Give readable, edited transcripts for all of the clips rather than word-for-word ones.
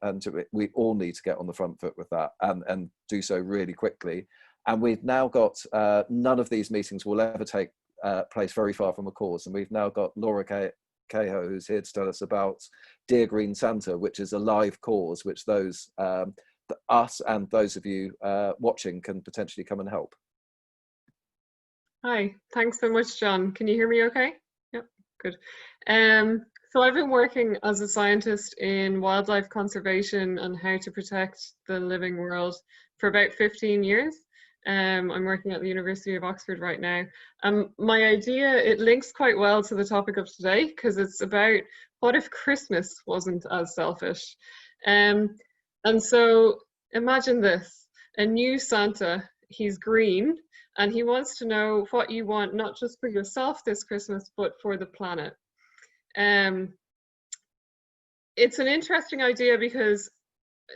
and we all need to get on the front foot with that, and do so really quickly. And we've now got, none of these meetings will ever take place very far from a cause, and we've now got Laura Kehoe, who's here to tell us about Dear Green Santa, which is a live cause, which those us and those of you watching can potentially come and help. Hi, thanks so much, John. Can you hear me okay? Yep, good. So I've been working as a scientist in wildlife conservation and how to protect the living world for about 15 years. I'm working at the University of Oxford right now. My idea, it links quite well to the topic of today, because it's about what if Christmas wasn't as selfish? And so imagine this, a new Santa, he's green, and he wants to know what you want, not just for yourself this Christmas, but for the planet. It's an interesting idea because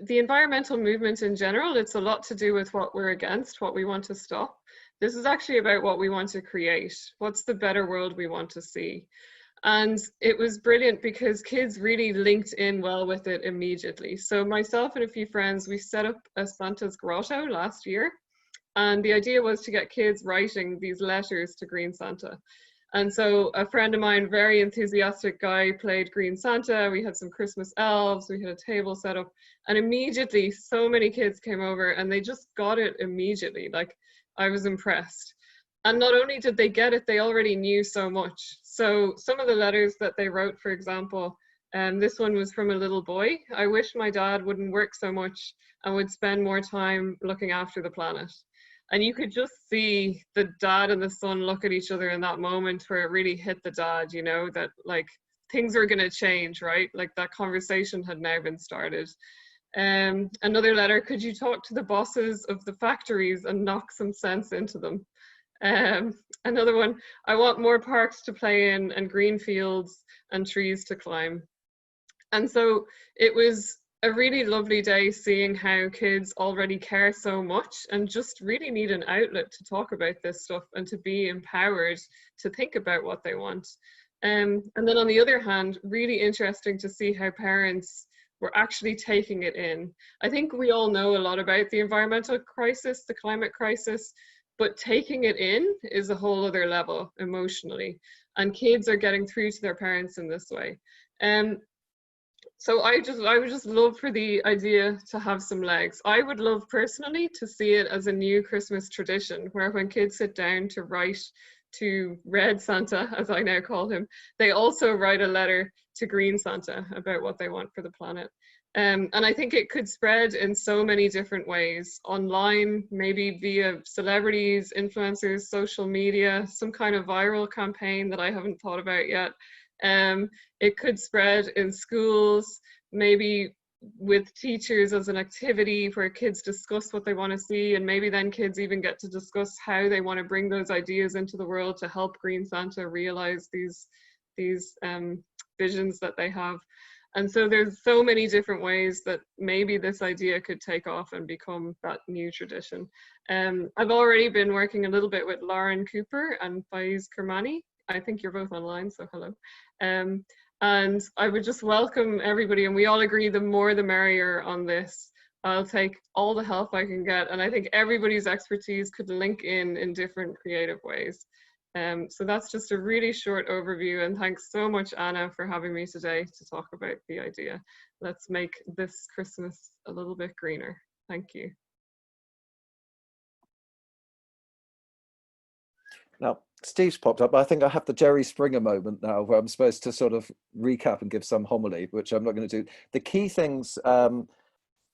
the environmental movement in general, it's a lot to do with what we're against, what we want to stop. This is actually about what we want to create. What's the better world we want to see? And it was brilliant because kids really linked in well with it immediately. So myself and a few friends, we set up a Santa's Grotto last year. And the idea was to get kids writing these letters to Green Santa. And so a friend of mine, very enthusiastic guy, played Green Santa. We had some Christmas elves, we had a table set up, and immediately so many kids came over and they just got it immediately. Like, I was impressed. And not only did they get it, they already knew so much. So some of the letters that they wrote, for example, this one was from a little boy. I wish my dad wouldn't work so much and would spend more time looking after the planet. And you could just see the dad and the son look at each other in that moment where it really hit the dad, you know, that like things were going to change, right? Like that conversation had now been started. Another letter, could you talk to the bosses of the factories and knock some sense into them? Another one, I want more parks to play in and green fields and trees to climb. And so it was a really lovely day seeing how kids already care so much and just really need an outlet to talk about this stuff and to be empowered to think about what they want. And then on the other hand, really interesting to see how parents were actually taking it in. I think we all know a lot about the environmental crisis, the climate crisis, but taking it in is a whole other level emotionally. And kids are getting through to their parents in this way. So I would just love for the idea to have some legs. I would love personally to see it as a new Christmas tradition where when kids sit down to write to Red Santa, as I now call him, they also write a letter to Green Santa about what they want for the planet. And I think it could spread in so many different ways, online, maybe via celebrities, influencers, social media, some kind of viral campaign that I haven't thought about yet. It could spread in schools, maybe with teachers as an activity where kids discuss what they want to see, and maybe then kids even get to discuss how they want to bring those ideas into the world to help Green Santa realize these visions that they have. And so there's so many different ways that maybe this idea could take off and become that new tradition. I've already been working a little bit with Lauren Cooper and Faiz Kermani. I think you're both online, so hello. And I would just welcome everybody, and we all agree the more the merrier on this. I'll take all the help I can get, and I think everybody's expertise could link in different creative ways. So that's just a really short overview, and thanks so much, Anna, for having me today to talk about the idea. Let's make this Christmas a little bit greener. Thank you. Now, Steve's popped up. I think I have the Jerry Springer moment now where I'm supposed to sort of recap and give some homily, which I'm not going to do. The key things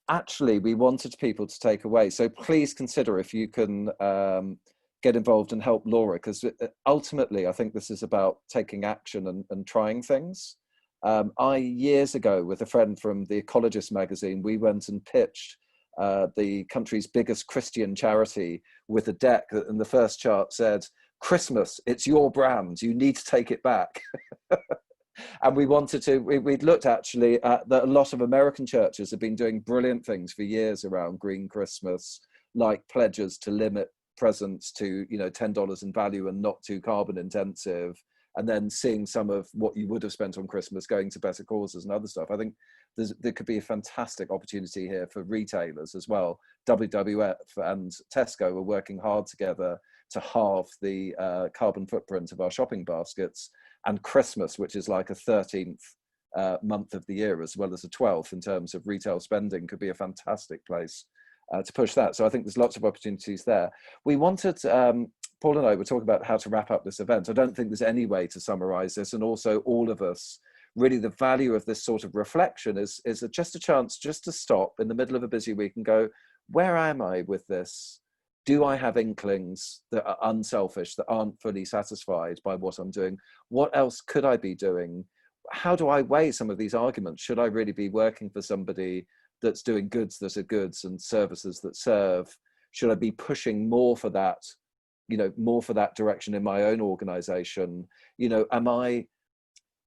actually we wanted people to take away. So please consider if you can get involved and help Laura, because ultimately I think this is about taking action and trying things. Years ago, with a friend from The Ecologist magazine, we went and pitched the country's biggest Christian charity with a deck, and the first chart said, Christmas, it's your brand, you need to take it back. And we wanted to, we'd looked actually at that a lot of American churches have been doing brilliant things for years around Green Christmas, like pledges to limit presents to, you know, $10 in value and not too carbon intensive, and then seeing some of what you would have spent on Christmas going to better causes and other stuff. I think there could be a fantastic opportunity here for retailers as well. WWF and Tesco are working hard together to halve the carbon footprint of our shopping baskets, and Christmas, which is like a 13th month of the year as well as a 12th in terms of retail spending, could be a fantastic place to push that. So I think there's lots of opportunities there. We wanted, Paul and I were talking about how to wrap up this event. I don't think there's any way to summarize this, and also all of us, really the value of this sort of reflection is just a chance just to stop in the middle of a busy week and go, where am I with this? Do I have inklings that are unselfish, that aren't fully satisfied by what I'm doing? What else could I be doing? How do I weigh some of these arguments? Should I really be working for somebody that's doing goods that are goods and services that serve? Should I be pushing more for that, more for that direction in my own organization?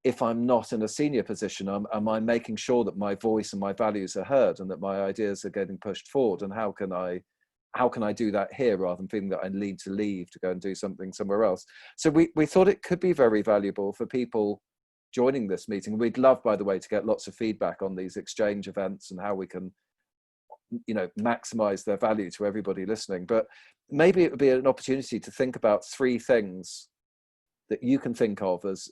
If I'm not in a senior position, am I making sure that my voice and my values are heard and that my ideas are getting pushed forward? And how can I do that here rather than feeling that I need to leave to go and do something somewhere else? So we thought it could be very valuable for people joining this meeting. We'd love, by the way, to get lots of feedback on these exchange events and how we can, maximize their value to everybody listening. But maybe it would be an opportunity to think about 3 things that you can think of as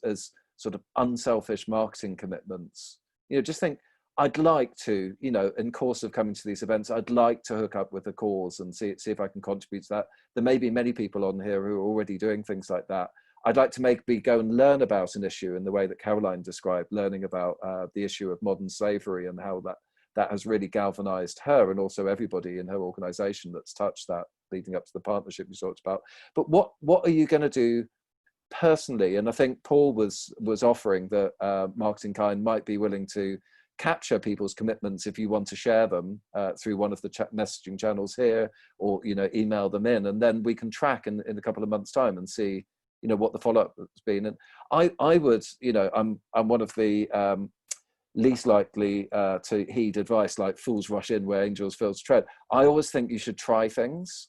sort of unselfish marketing commitments. Just think, I'd like to, in course of coming to these events, I'd like to hook up with a cause and see if I can contribute to that. There may be many people on here who are already doing things like that. I'd like to go and learn about an issue in the way that Caroline described, learning about the issue of modern slavery and how that has really galvanized her and also everybody in her organization that's touched that, leading up to the partnership we talked about. But what are you going to do personally? And I think Paul was offering that MarketingKind might be willing to capture people's commitments if you want to share them through one of the messaging channels here, or email them in, and then we can track in a couple of months' time and see what the follow-up has been. And I would, I'm one of the least likely to heed advice like fools rush in where angels fail to tread. I always think you should try things,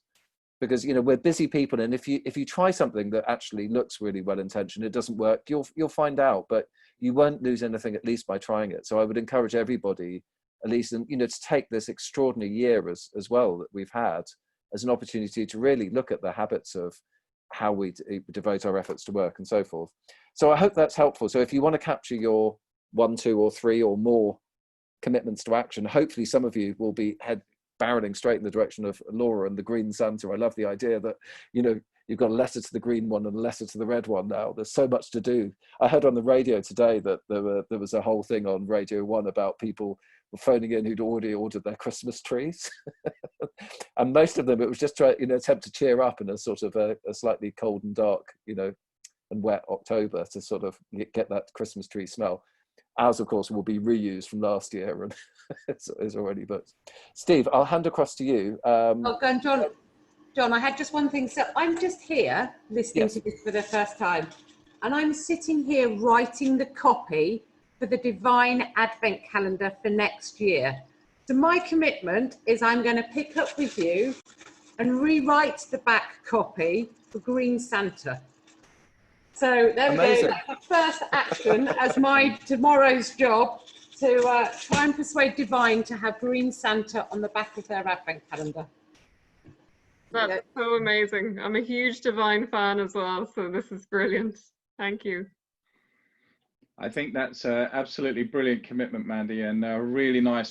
because we're busy people, and if you try something that actually looks really well intentioned, it doesn't work, you'll find out, but you won't lose anything, at least by trying it. So I would encourage everybody, at least, to take this extraordinary year as well that we've had as an opportunity to really look at the habits of how we devote our efforts to work and so forth. So I hope that's helpful. So if you want to capture your 1, 2, or 3 or more commitments to action, hopefully some of you will be barreling straight in the direction of Laura and the Green Santa. I love the idea that, you've got a letter to the green one and a letter to the red one now. There's so much to do. I heard on the radio today that there was a whole thing on Radio 1 about people phoning in who'd already ordered their Christmas trees. And most of them, it was just attempt to cheer up in a sort of a slightly cold and dark, and wet October to sort of get that Christmas tree smell. Ours, of course, will be reused from last year and it's already booked. Steve, I'll hand across to you. Oh, go on, John, I had just one thing. So I'm just here listening to this for the first time, and I'm sitting here writing the copy for the Divine Advent Calendar for next year. So my commitment is I'm going to pick up with you and rewrite the back copy for Green Santa. So there we go. That's the first action as my tomorrow's job, to try and persuade Divine to have Green Santa on the back of their Advent Calendar. That's so amazing. I'm a huge Divine fan as well, so this is brilliant. Thank you. I think that's absolutely brilliant commitment, Mandy, and really nice